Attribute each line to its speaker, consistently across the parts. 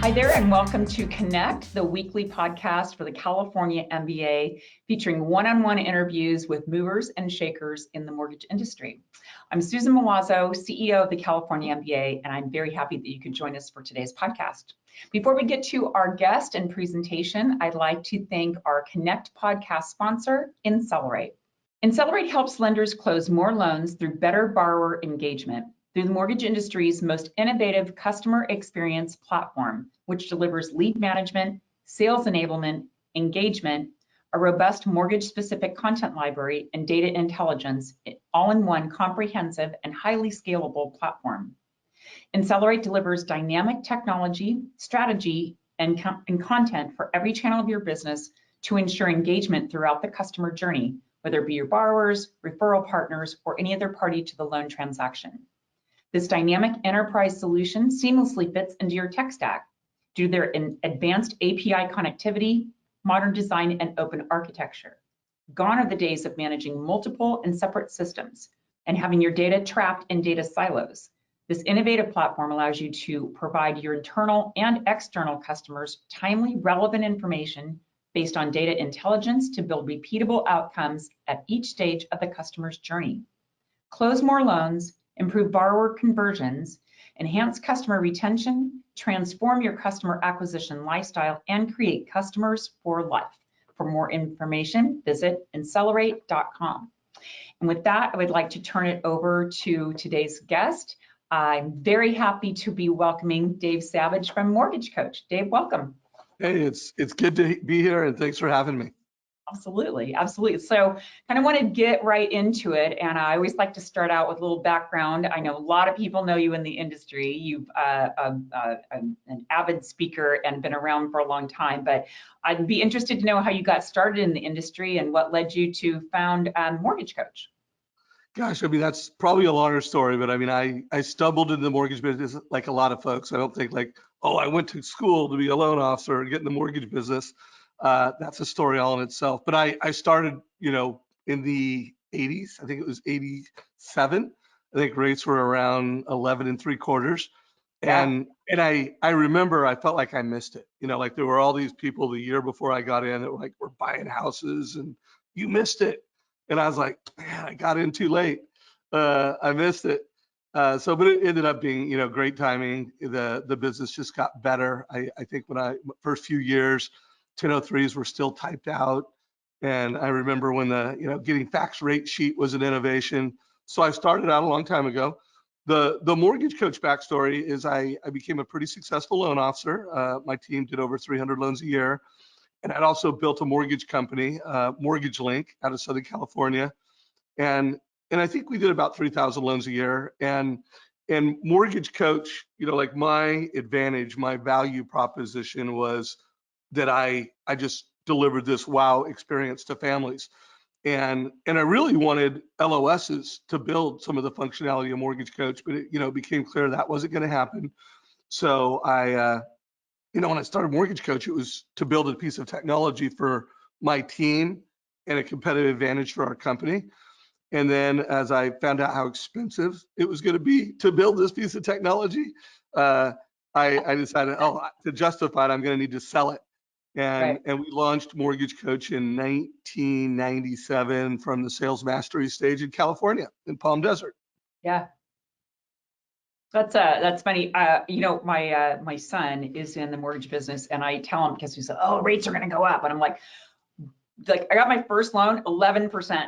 Speaker 1: Hi there, and welcome to Connect, the weekly podcast for the California MBA, featuring one-on-one interviews with movers and shakers in the mortgage industry. I'm Susan Milazzo, CEO of the California MBA, and I'm very happy that you could join us for today's podcast. Before we get to our guest and presentation, I'd like to thank our Connect podcast sponsor, Incelerate. Incelerate helps lenders close more loans through better borrower engagement, through the mortgage industry's most innovative customer experience platform, which delivers lead management, sales enablement, engagement, a robust mortgage-specific content library, and data intelligence, all in one comprehensive and highly scalable platform. Incelerate delivers dynamic technology, strategy, and content for every channel of your business to ensure engagement throughout the customer journey, whether it be your borrowers, referral partners, or any other party to the loan transaction. This dynamic enterprise solution seamlessly fits into your tech stack due to their advanced API connectivity, modern design, and open architecture. Gone are the days of managing multiple and separate systems and having your data trapped in data silos. This innovative platform allows you to provide your internal and external customers timely, relevant information based on data intelligence to build repeatable outcomes at each stage of the customer's journey. Close more loans, improve borrower conversions, enhance customer retention, transform your customer acquisition lifestyle, and create customers for life. For more information, visit incelerate.com. And with that, I would like to turn it over to today's guest. I'm very happy to be welcoming Dave Savage from Mortgage Coach. Dave, welcome.
Speaker 2: Hey, it's good to be here, and thanks for having me.
Speaker 1: Absolutely, absolutely. So kind of want to get right into it. And I always like to start out with a little background. I know a lot of people know you in the industry. You've an avid speaker and been around for a long time, but I'd be interested to know how you got started in the industry and what led you to found Mortgage Coach.
Speaker 2: Gosh, I mean, that's probably a longer story, but I mean, I stumbled into the mortgage business like a lot of folks. I don't think like, oh, I went to school to be a loan officer and get in the mortgage business. That's a story all in itself. But I started, in the 80s. I think it was 87. I think rates were around 11 3/4. And I remember I felt like I missed it. Like there were all these people the year before I got in that were like, we're buying houses and you missed it. And I was like, man, I got in too late. I missed it. But it ended up being, great timing. The business just got better. I think first few years, 1003s were still typed out. And I remember when getting fax rate sheet was an innovation. So I started out a long time ago. The Mortgage Coach backstory is I became a pretty successful loan officer. My team did over 300 loans a year. And I'd also built a mortgage company, Mortgage Link, out of Southern California. And I think we did about 3,000 loans a year. And Mortgage Coach, like my advantage, my value proposition was that I just delivered this wow experience to families. And I really wanted LOSs to build some of the functionality of Mortgage Coach, but it became clear that wasn't going to happen. So when I started Mortgage Coach, it was to build a piece of technology for my team and a competitive advantage for our company. And then as I found out how expensive it was going to be to build this piece of technology, I decided, to justify it, I'm going to need to sell it. And we launched Mortgage Coach in 1997 from the sales mastery stage in California, in Palm Desert.
Speaker 1: Yeah. That's funny. My son is in the mortgage business, and I tell him, because he said, "Oh, rates are going to go up," and I'm like, I got my first loan 11%.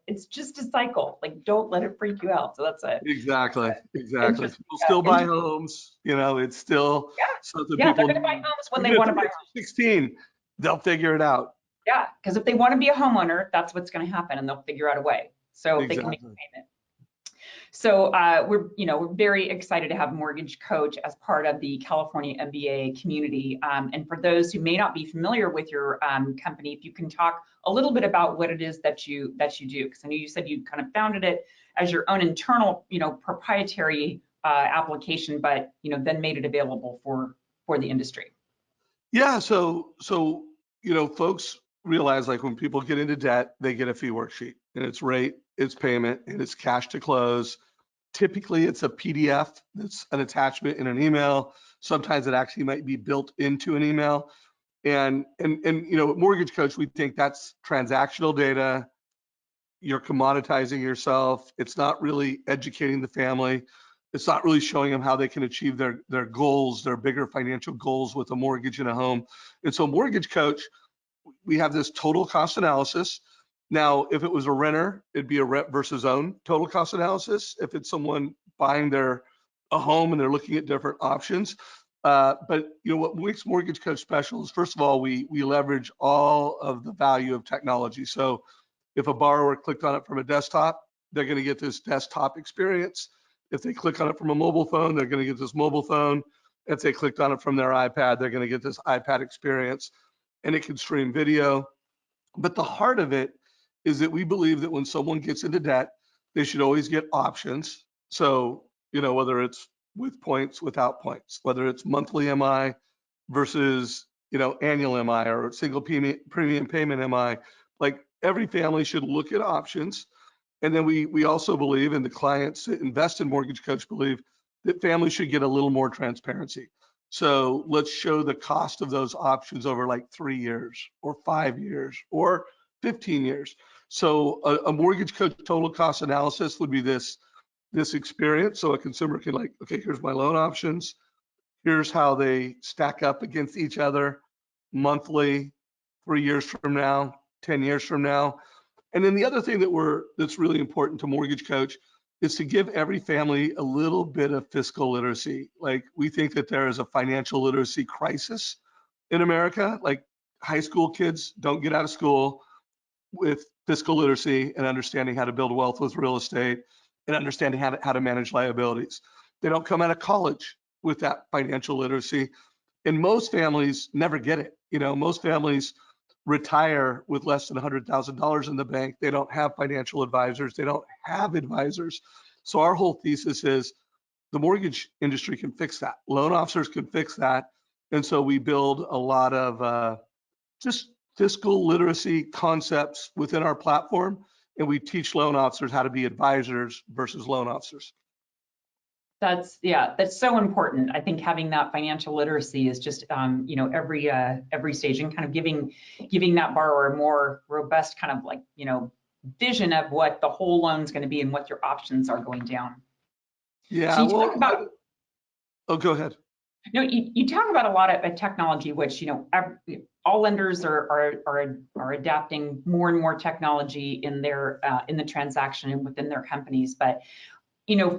Speaker 1: It's just a cycle. Like, don't let it freak you out. So that's it.
Speaker 2: Exactly. People still buy homes. It's still something people.
Speaker 1: They're going to buy homes when they want to buy homes.
Speaker 2: 16, they'll figure it out.
Speaker 1: Yeah, because if they want to be a homeowner, that's what's going to happen, and they'll figure out a way. So if they can make a payment. So we're very excited to have Mortgage Coach as part of the California MBA community. And for those who may not be familiar with your company, if you can talk a little bit about what it is that you do, because I know you said you kind of founded it as your own internal, proprietary application, but then made it available for the industry.
Speaker 2: Yeah. So folks realize, like, when people get into debt, they get a fee worksheet, and it's rate, it's payment, and it's cash to close. Typically, it's a PDF that's an attachment in an email. Sometimes it actually might be built into an email. And at Mortgage Coach, we think that's transactional data. You're commoditizing yourself. It's not really educating the family. It's not really showing them how they can achieve their goals, their bigger financial goals with a mortgage and a home. And so Mortgage Coach, we have this total cost analysis. Now, if it was a renter, it'd be a rent versus own total cost analysis. If it's someone buying a home and they're looking at different options. But what makes Mortgage Coach special is, first of all, we leverage all of the value of technology. So if a borrower clicked on it from a desktop, they're going to get this desktop experience. If they click on it from a mobile phone, they're going to get this mobile phone. If they clicked on it from their iPad, they're going to get this iPad experience, and it can stream video. But the heart of it is that we believe that when someone gets into debt, they should always get options. So, whether it's with points, without points, whether it's monthly MI versus, annual MI or single premium payment MI, like every family should look at options. And then we also believe, and the clients that invest in Mortgage Coach believe, that families should get a little more transparency. So let's show the cost of those options over like 3 years or 5 years or 15 years. So a Mortgage Coach total cost analysis would be this experience. So a consumer can okay, here's my loan options. Here's how they stack up against each other monthly, 3 years from now, 10 years from now. And then the other thing that's really important to Mortgage Coach is to give every family a little bit of fiscal literacy. Like, we think that there is a financial literacy crisis in America. Like, high school kids don't get out of school with fiscal literacy and understanding how to build wealth with real estate and understanding how to manage liabilities. They don't come out of college with that financial literacy. And most families never get it. Most families retire with less than $100,000 in the bank. They don't have financial advisors. They don't have advisors. So our whole thesis is the mortgage industry can fix that. Loan officers can fix that. And so we build a lot of just fiscal literacy concepts within our platform. And we teach loan officers how to be advisors versus loan officers.
Speaker 1: That's so important. I think having that financial literacy is just, every stage, and kind of giving that borrower a more robust kind of vision of what the whole loan's going to be and what your options are going down.
Speaker 2: Yeah.
Speaker 1: So you talk about,
Speaker 2: go ahead.
Speaker 1: No, you talk about a lot of technology, which, all lenders are adapting more and more technology in their in the transaction and within their companies. But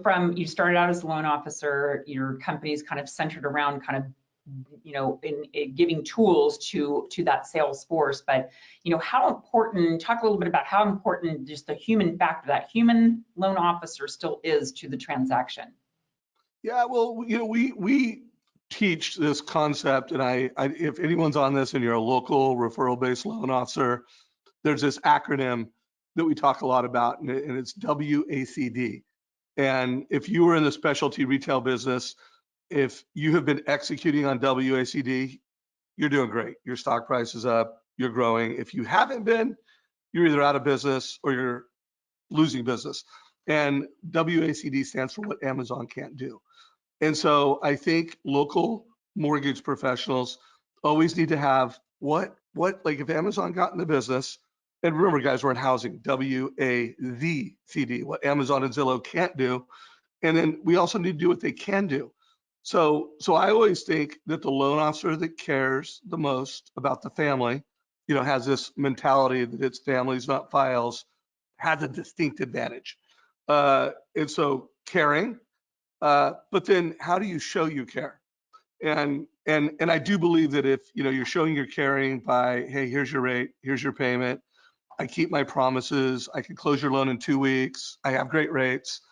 Speaker 1: from you started out as a loan officer, your company's kind of centered around kind of, in giving tools to that sales force. But, how important, talk a little bit about how important just the human factor, that human loan officer still is to the transaction.
Speaker 2: Yeah, well, we teach this concept, and I if anyone's on this and you're a local referral-based loan officer, there's this acronym that we talk a lot about, and it's WACD. And if you were in the specialty retail business, if you have been executing on WACD, you're doing great. Your stock price is up, you're growing. If you haven't been, you're either out of business or you're losing business. And WACD stands for what Amazon can't do. And so I think local mortgage professionals always need to have what like if Amazon got in the business, and remember guys, we're in housing, WACD, what Amazon and Zillow can't do. And then we also need to do what they can do. So I always think that the loan officer that cares the most about the family, has this mentality that it's families, not files, has a distinct advantage. And so caring, but then how do you show you care? And I do believe that if you're showing you're caring by, hey, here's your rate, here's your payment, I keep my promises, I can close your loan in 2 weeks, I have great rates,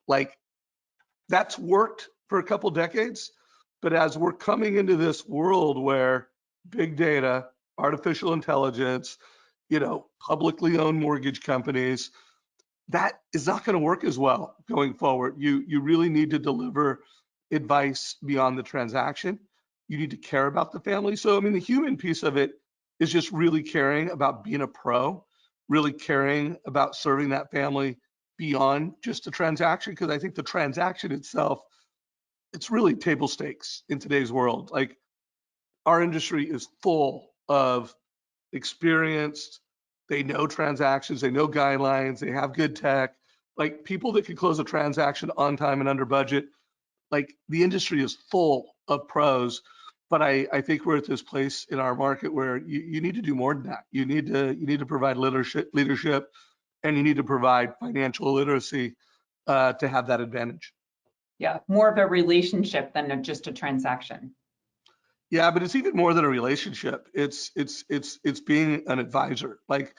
Speaker 2: like that's worked for a couple decades. But as we're coming into this world where big data, artificial intelligence, publicly owned mortgage companies, that is not going to work as well going forward. You really need to deliver advice beyond the transaction. You need to care about the family. So, I mean, the human piece of it is just really caring about being a pro, really caring about serving that family beyond just a transaction, because I think the transaction itself, it's really table stakes in today's world. Like, our industry is full of experienced, they know transactions, they know guidelines, they have good tech, like people that can close a transaction on time and under budget. Like, the industry is full of pros, but I think we're at this place in our market where you need to do more than that. You need to provide leadership, and you need to provide financial literacy to have that advantage.
Speaker 1: Yeah, more of a relationship than just a transaction.
Speaker 2: Yeah, but it's even more than a relationship. It's being an advisor. Like,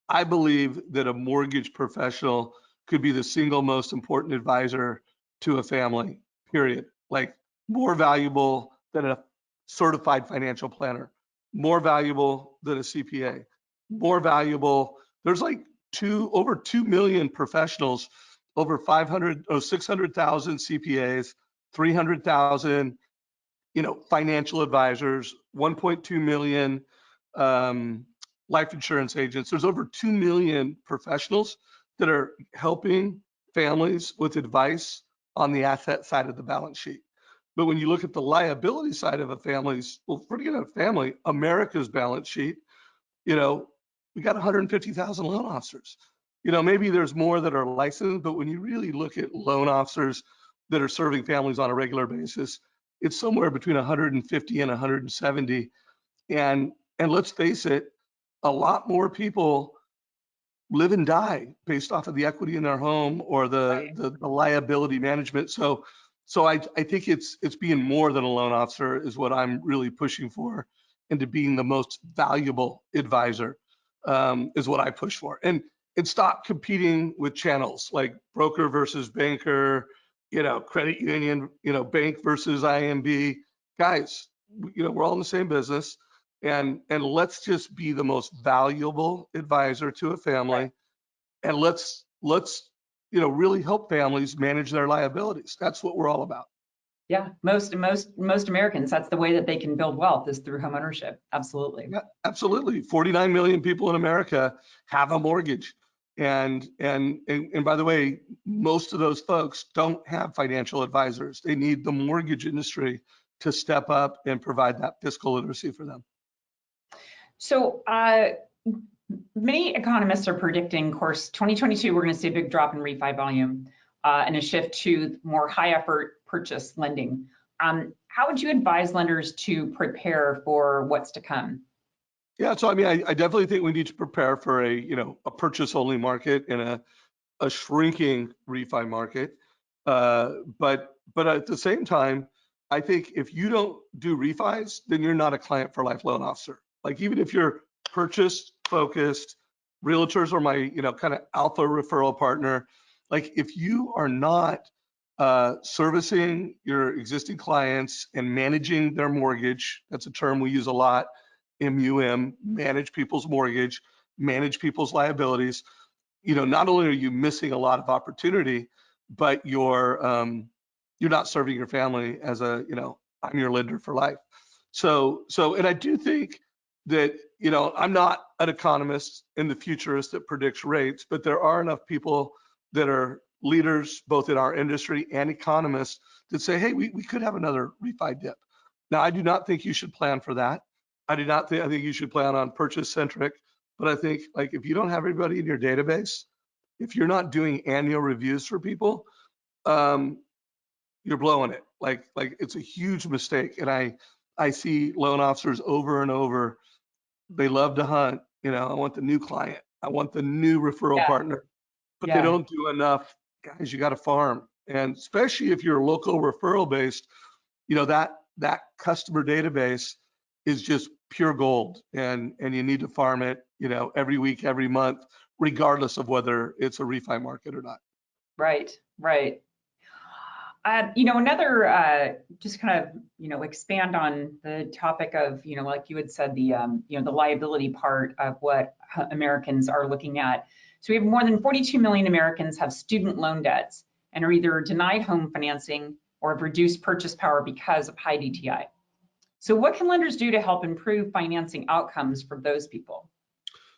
Speaker 2: I believe that a mortgage professional could be the single most important advisor to a family, period. Like, more valuable than a certified financial planner, more valuable than a CPA, more valuable. There's like over 2 million professionals, over 600,000 CPAs, 300,000 financial advisors, 1.2 million life insurance agents. There's over 2 million professionals that are helping families with advice on the asset side of the balance sheet. But when you look at the liability side of a family's, well, forget a family, America's balance sheet, we got 150,000 loan officers. Maybe there's more that are licensed, but when you really look at loan officers that are serving families on a regular basis, it's somewhere between 150 and 170. And let's face it, a lot more people live and die based off of the equity in their home or the liability management. So I think it's being more than a loan officer is what I'm really pushing for, into being the most valuable advisor is what I push for. And stop competing with channels like broker versus banker, credit union, bank versus IMB. Guys, we're all in the same business, and let's just be the most valuable advisor to a family, and let's really help families manage their liabilities. That's what we're all about.
Speaker 1: Yeah, most Americans, that's the way that they can build wealth, is through home ownership. Absolutely.
Speaker 2: Yeah, absolutely. 49 million people in America have a mortgage. And by the way, most of those folks don't have financial advisors. They need the mortgage industry to step up and provide that fiscal literacy for them.
Speaker 1: So many economists are predicting, of course, 2022, we're going to see a big drop in refi volume and a shift to more high effort purchase lending. How would you advise lenders to prepare for what's to come?
Speaker 2: Yeah, so I mean, I definitely think we need to prepare for a purchase only market and a shrinking refi market. But at the same time, I think if you don't do refis, then you're not a client for life loan officer. Like, even if you're purchase focused, realtors are my kind of alpha referral partner. Like, if you are not servicing your existing clients and managing their mortgage, that's a term we use a lot, MUM, manage people's mortgage, manage people's liabilities. Not only are you missing a lot of opportunity, but you're not serving your family as I'm your lender for life. So, and I do think that, I'm not an economist and the futurist that predicts rates, but there are enough people that are leaders, both in our industry and economists, that say, hey, we could have another refi dip. Now, I do not think you should plan for that. I think you should plan on purchase centric, but I think, like, if you don't have everybody in your database, if you're not doing annual reviews for people, you're blowing it. Like it's a huge mistake. And I see loan officers over and over. They love to hunt. I want the new client. I want the new referral partner, but they don't do enough. Guys, you got to farm. And especially if you're local referral based, that customer database is just pure gold, and you need to farm it, every week, every month, regardless of whether it's a refi market or not.
Speaker 1: Right. Another just kind of expand on the topic of like you had said, the the liability part of what Americans are looking at. So we have more than 42 million Americans have student loan debts and are either denied home financing or have reduced purchase power because of high DTI. So what can lenders do to help improve financing outcomes for those people?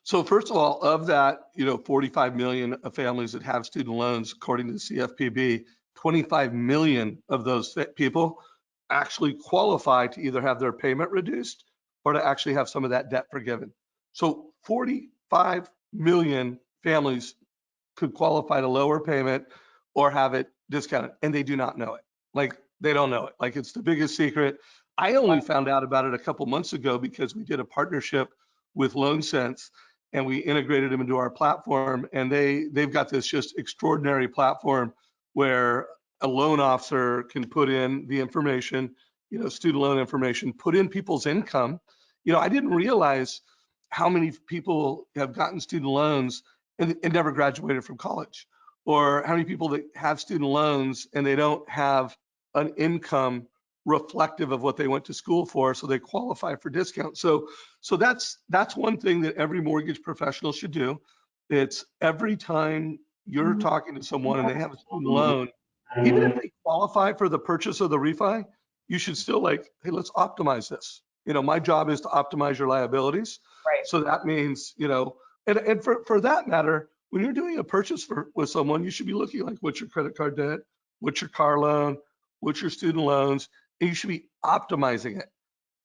Speaker 2: So first of all, of that, 45 million of families that have student loans, according to the CFPB, 25 million of those people actually qualify to either have their payment reduced or to actually have some of that debt forgiven. So 45 million families could qualify to lower payment or have it discounted, and they do not know it. Like, they don't know it. Like, it's the biggest secret. I only found out about it a couple months ago because we did a partnership with LoanSense and we integrated them into our platform, and they've got this just extraordinary platform where a loan officer can put in the information, student loan information, put in people's income. I didn't realize how many people have gotten student loans and never graduated from college, or how many people that have student loans and they don't have an income reflective of what they went to school for, so they qualify for discount. So that's one thing that every mortgage professional should do. It's every time you're talking to someone and they have a student loan, even if they qualify for the purchase of the refi, you should still like, hey, let's optimize this. My job is to optimize your liabilities.
Speaker 1: Right.
Speaker 2: So that means, and for that matter, when you're doing a purchase with someone, you should be looking like, what's your credit card debt? What's your car loan? What's your student loans? And you should be optimizing it.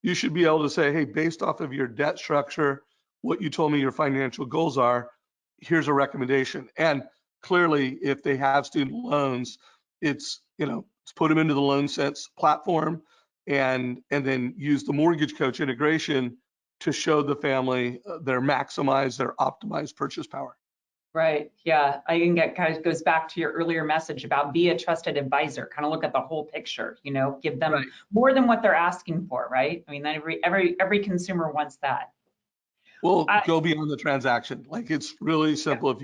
Speaker 2: You should be able to say, hey, based off of your debt structure, what you told me your financial goals are, here's a recommendation. And clearly, if they have student loans, it's put them into the LoanSense platform and then use the mortgage coach integration to show the family their maximized, their optimized purchase power.
Speaker 1: Right. Yeah. I think that kind of goes back to your earlier message about be a trusted advisor, kind of look at the whole picture, give them more than what they're asking for, right? I mean, every consumer wants that.
Speaker 2: Well, go beyond the transaction. Like, it's really simple.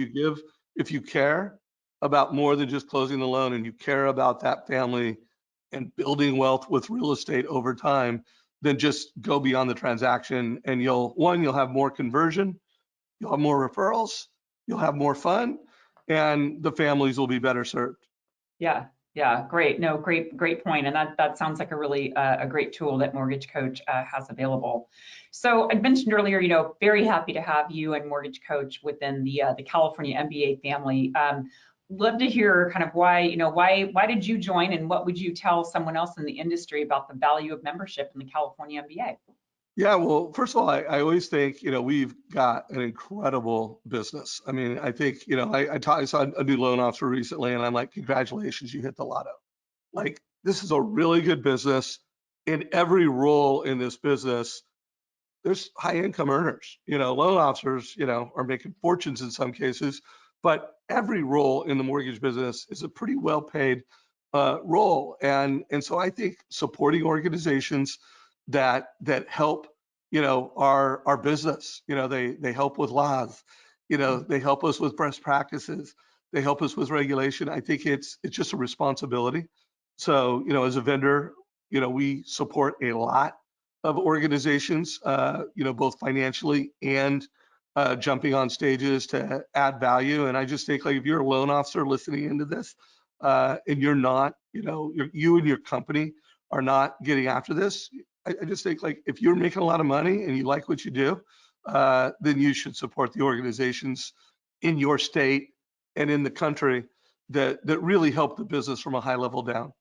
Speaker 2: If you care about more than just closing the loan and you care about that family and building wealth with real estate over time, then just go beyond the transaction, and you'll have more conversion, you'll have more referrals, you'll have more fun, and the families will be better served.
Speaker 1: Yeah. Yeah. Great. No, great point. And that sounds like a really a great tool that Mortgage Coach has available. So I mentioned earlier, very happy to have you and Mortgage Coach within the California MBA family. Love to hear kind of why did you join, and what would you tell someone else in the industry about the value of membership in the California MBA?
Speaker 2: Yeah, well, first of all, I always think, we've got an incredible business. I mean, I think, I saw a new loan officer recently, and I'm like, congratulations, you hit the lotto. Like, this is a really good business. In every role in this business, there's high income earners. Loan officers, are making fortunes in some cases, but every role in the mortgage business is a pretty well paid role. And so I think supporting organizations that help, our business, they help with laws, they help us with best practices, they help us with regulation. I think it's just a responsibility. So, as a vendor, we support a lot of organizations, both financially and jumping on stages to add value. And I just think, like, if you're a loan officer listening into this, and you're not, you and your company are not getting after this, I just think, like, if you're making a lot of money and you like what you do, then you should support the organizations in your state and in the country that really help the business from a high level down.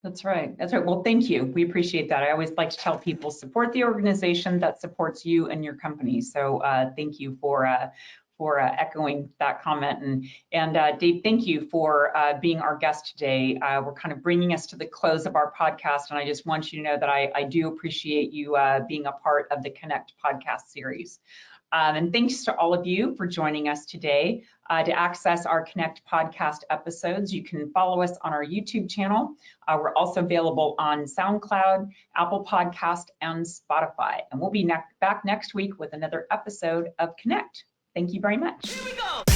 Speaker 1: That's right. That's right. Well, thank you. We appreciate that. I always like to tell people, support the organization that supports you and your company. So thank you for echoing that comment. And Dave, thank you for being our guest today. We're kind of bringing us to the close of our podcast, and I just want you to know that I do appreciate you being a part of the Connect podcast series. And thanks to all of you for joining us today. To access our Connect podcast episodes, you can follow us on our YouTube channel. We're also available on SoundCloud, Apple Podcast, and Spotify. And we'll be back next week with another episode of Connect. Thank you very much.
Speaker 3: Here we go.